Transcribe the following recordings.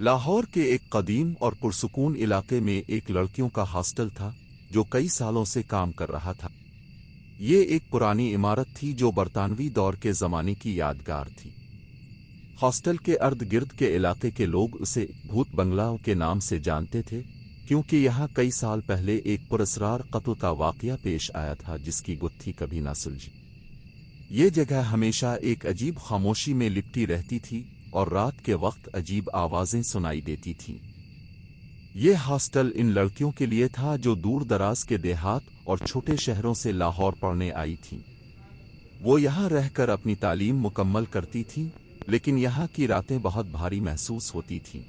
लाहौर के एक कदीम और पुरसुकून इलाके में एक लड़कियों का हॉस्टल था जो कई सालों से काम कर रहा था। ये एक पुरानी इमारत थी जो बरतानवी दौर के ज़माने की यादगार थी। हॉस्टल के अर्द गिर्द के इलाके के लोग उसे भूत बंगला के नाम से जानते थे, क्योंकि यहाँ कई साल पहले एक पुरस्रार कत्ल का वाकया पेश आया था जिसकी गुत्थी कभी ना सुलझी। ये जगह हमेशा एक अजीब खामोशी में लिपटी रहती थी और रात के वक्त अजीब आवाजें सुनाई देती थीं। ये हॉस्टल इन लड़कियों के लिए था जो दूर दराज के देहात और छोटे शहरों से लाहौर पढ़ने आई थीं। वो यहाँ रहकर अपनी तालीम मुकम्मल करती थीं, लेकिन यहाँ की रातें बहुत भारी महसूस होती थीं।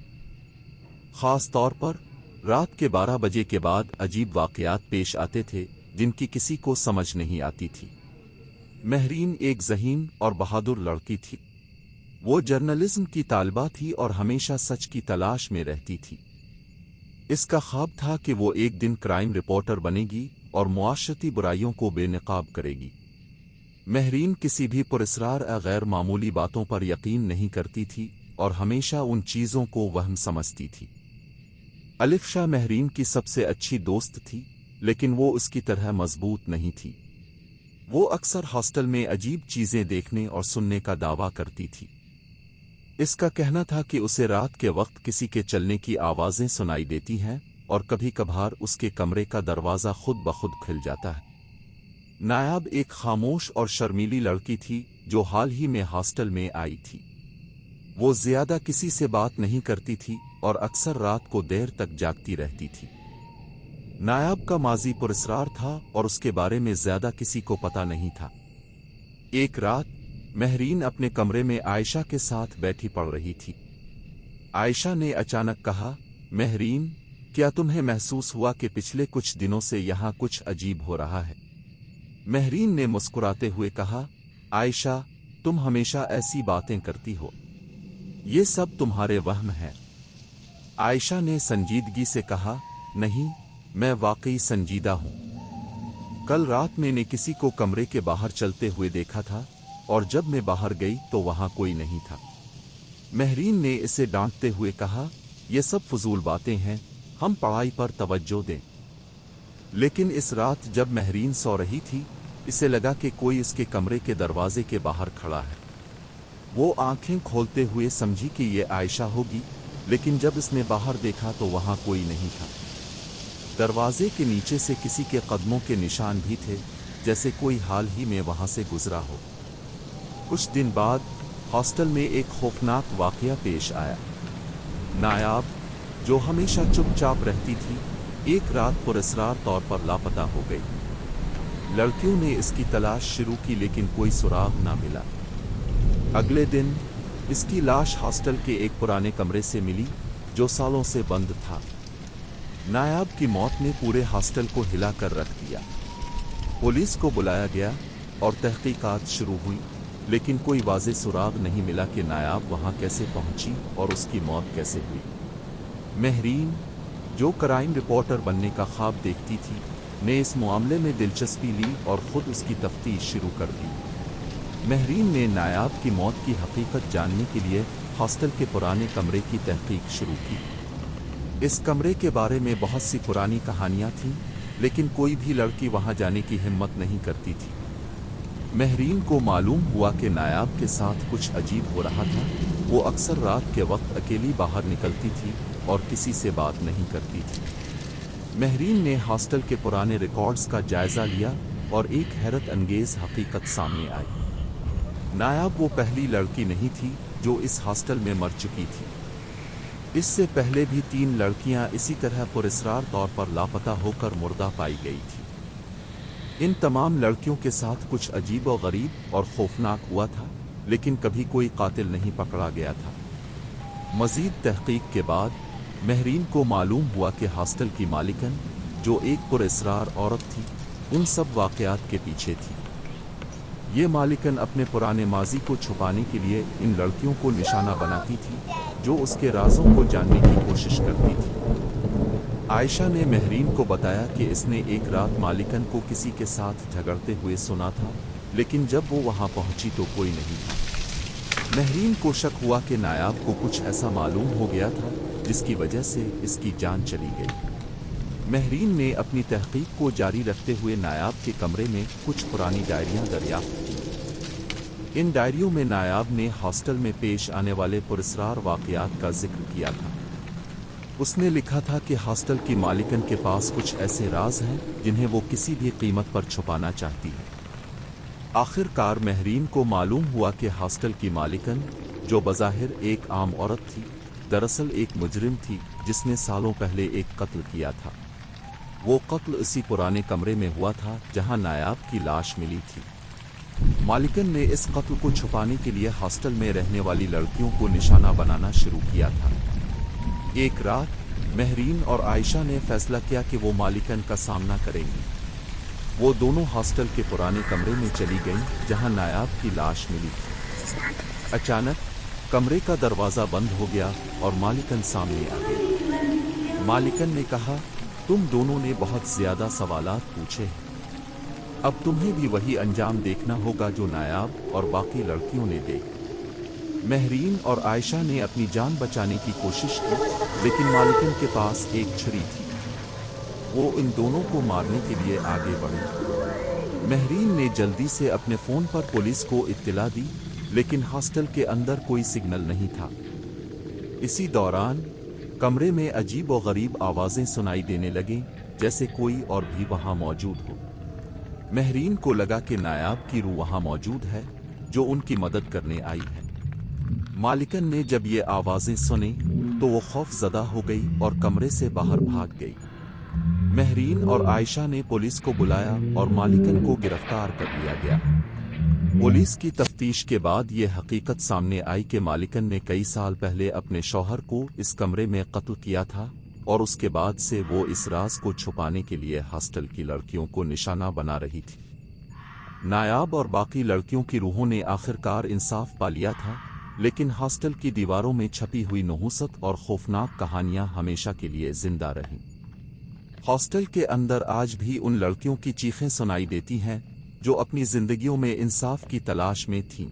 खास तौर पर रात के 12 बजे के बाद अजीब वाकयात पेश आते थे जिनकी किसी को समझ नहीं आती थी। महरीन एक ज़हीन और बहादुर लड़की थी। वो जर्नलिज्म की तालिबा थी और हमेशा सच की तलाश में रहती थी। इसका ख्वाब था कि वो एक दिन क्राइम रिपोर्टर बनेगी और मुआशरती बुराइयों को बेनकाब करेगी। महरीन किसी भी पुरस्रार गैर मामूली बातों पर यकीन नहीं करती थी और हमेशा उन चीज़ों को वहम समझती थी। अलिफ्शा महरीन की सबसे अच्छी दोस्त थी, लेकिन वो उसकी तरह मजबूत नहीं थी। वो अक्सर हॉस्टल में अजीब चीज़ें देखने और सुनने का दावा करती थी। इसका कहना था कि उसे रात के वक्त किसी के चलने की आवाज़ें सुनाई देती हैं और कभी कभार उसके कमरे का दरवाज़ा खुद ब खुद खुल जाता है। नायाब एक खामोश और शर्मीली लड़की थी जो हाल ही में हॉस्टल में आई थी। वो ज़्यादा किसी से बात नहीं करती थी और अक्सर रात को देर तक जागती रहती थी। नायाब का माजी पुरस्रार था और उसके बारे में ज़्यादा किसी को पता नहीं था। एक रात महरीन अपने कमरे में आयशा के साथ बैठी पढ़ रही थी। आयशा ने अचानक कहा, महरीन, क्या तुम्हें महसूस हुआ कि पिछले कुछ दिनों से यहाँ कुछ अजीब हो रहा है? महरीन ने मुस्कुराते हुए कहा, आयशा, तुम हमेशा ऐसी बातें करती हो, ये सब तुम्हारे वहम हैं। आयशा ने संजीदगी से कहा, नहीं, मैं वाकई संजीदा हूँ। कल रात मैंने किसी को कमरे के बाहर चलते हुए देखा था और जब मैं बाहर गई तो वहां कोई नहीं था। महरीन ने इसे डांटते हुए कहा, ये सब फजूल बातें हैं, हम पढ़ाई पर तवज्जो दें। लेकिन इस रात जब महरीन सो रही थी, इसे लगा कि कोई इसके कमरे के दरवाजे के बाहर खड़ा है। वो आंखें खोलते हुए समझी कि ये आयशा होगी, लेकिन जब इसने बाहर देखा तो वहां कोई नहीं था। दरवाजे के नीचे से किसी के कदमों के निशान भी थे, जैसे कोई हाल ही में वहां से गुजरा हो। कुछ दिन बाद हॉस्टल में एक खौफनाक वाकया पेश आया। नायाब, जो हमेशा चुपचाप रहती थी, एक रात पुरस्रार तौर पर लापता हो गई। लड़कियों ने इसकी तलाश शुरू की लेकिन कोई सुराग ना मिला। अगले दिन इसकी लाश हॉस्टल के एक पुराने कमरे से मिली जो सालों से बंद था। नायाब की मौत ने पूरे हॉस्टल को हिला कर रख दिया। पुलिस को बुलाया गया और तहकीकात शुरू हुई, लेकिन कोई वाज़ेह सुराग नहीं मिला कि नायाब वहां कैसे पहुंची और उसकी मौत कैसे हुई। महरीन, जो क्राइम रिपोर्टर बनने का ख्वाब देखती थी, ने इस मामले में दिलचस्पी ली और खुद उसकी तफ्तीश शुरू कर दी। महरीन ने नायाब की मौत की हकीकत जानने के लिए हॉस्टल के पुराने कमरे की तहकीक शुरू की। इस कमरे के बारे में बहुत सी पुरानी कहानियां थीं, लेकिन कोई भी लड़की वहां जाने की हिम्मत नहीं करती थी। महरीन को मालूम हुआ कि नायाब के साथ कुछ अजीब हो रहा था। वो अक्सर रात के वक्त अकेली बाहर निकलती थी और किसी से बात नहीं करती थी। महरीन ने हॉस्टल के पुराने रिकॉर्ड्स का जायजा लिया और एक हैरत अंगेज हकीकत सामने आई। नायाब वो पहली लड़की नहीं थी जो इस हॉस्टल में मर चुकी थी। इससे पहले भी 3 लड़कियां इसी तरह पुरस्रार तौर पर लापता होकर मुर्दा पाई गई थी। इन तमाम लड़कियों के साथ कुछ अजीब और गरीब और खौफनाक हुआ था, लेकिन कभी कोई कातिल नहीं पकड़ा गया था। मजीद तहकीक के बाद महरीन को मालूम हुआ कि हॉस्टल की मालिकन, जो एक पुरस्रार औरत थी, उन सब वाकयात के पीछे थी। ये मालिकन अपने पुराने माजी को छुपाने के लिए इन लड़कियों को निशाना बनाती थी, जो उसके राजों को जानने की कोशिश करती थी। आयशा ने महरीन को बताया कि इसने एक रात मालिकन को किसी के साथ झगड़ते हुए सुना था, लेकिन जब वो वहां पहुंची तो कोई नहीं था। महरीन को शक हुआ कि नायाब को कुछ ऐसा मालूम हो गया था जिसकी वजह से इसकी जान चली गई। महरीन ने अपनी तहकीक को जारी रखते हुए नायाब के कमरे में कुछ पुरानी डायरियां दरियाफ्त की। इन डायरियों में नायाब ने हॉस्टल में पेश आने वाले पुरस्कार वाक़यात का जिक्र किया था। उसने लिखा था कि हॉस्टल की मालिकन के पास कुछ ऐसे राज हैं जिन्हें वो किसी भी कीमत पर छुपाना चाहती है। आखिरकार महरीन को मालूम हुआ कि हॉस्टल की मालिकन, जो बज़ाहिर एक आम औरत थी, दरअसल एक मुजरिम थी जिसने सालों पहले एक कत्ल किया था। वो कत्ल इसी पुराने कमरे में हुआ था जहां नायाब की लाश मिली थी। मालिकन ने इस कत्ल को छुपाने के लिए हॉस्टल में रहने वाली लड़कियों को निशाना बनाना शुरू किया था। एक रात महरीन और आयशा ने फैसला किया कि वो मालिकन का सामना करेंगी। वो दोनों हॉस्टल के पुराने कमरे में चली गईं जहां नायाब की लाश मिली थी। अचानक कमरे का दरवाज़ा बंद हो गया और मालिकन सामने आ गई। मालिकन ने कहा, तुम दोनों ने बहुत ज़्यादा सवालात पूछे हैं। अब तुम्हें भी वही अंजाम देखना होगा जो नायाब और बाकी लड़कियों ने देखा। महरीन और आयशा ने अपनी जान बचाने की कोशिश की, लेकिन मालिकन के पास एक छुरी थी। वो इन दोनों को मारने के लिए आगे बढ़ी। महरीन ने जल्दी से अपने फ़ोन पर पुलिस को इत्तला दी, लेकिन हॉस्टल के अंदर कोई सिग्नल नहीं था। इसी दौरान कमरे में अजीब और गरीब आवाज़ें सुनाई देने लगीं, जैसे कोई और भी वहाँ मौजूद हो। महरीन को लगा कि नायाब की रूह वहाँ मौजूद है, जो उनकी मदद करने आई है। मालिकन ने जब ये आवाज़ें सुनी तो वो खौफज़दा हो गई और कमरे से बाहर भाग गई। महरीन और आयशा ने पुलिस को बुलाया और मालिकन को गिरफ्तार कर लिया गया। पुलिस की तफ्तीश के बाद ये हकीकत सामने आई कि मालिकन ने कई साल पहले अपने शौहर को इस कमरे में कत्ल किया था और उसके बाद से वो इस राज को छुपाने के लिए हॉस्टल की लड़कियों को निशाना बना रही थी। नायाब और बाकी लड़कियों की रूहों ने आखिरकार इंसाफ पा लिया था, लेकिन हॉस्टल की दीवारों में छपी हुई नहुसत और खौफनाक कहानियां हमेशा के लिए जिंदा रहीं। हॉस्टल के अंदर आज भी उन लड़कियों की चीखें सुनाई देती हैं जो अपनी जिंदगियों में इंसाफ की तलाश में थीं।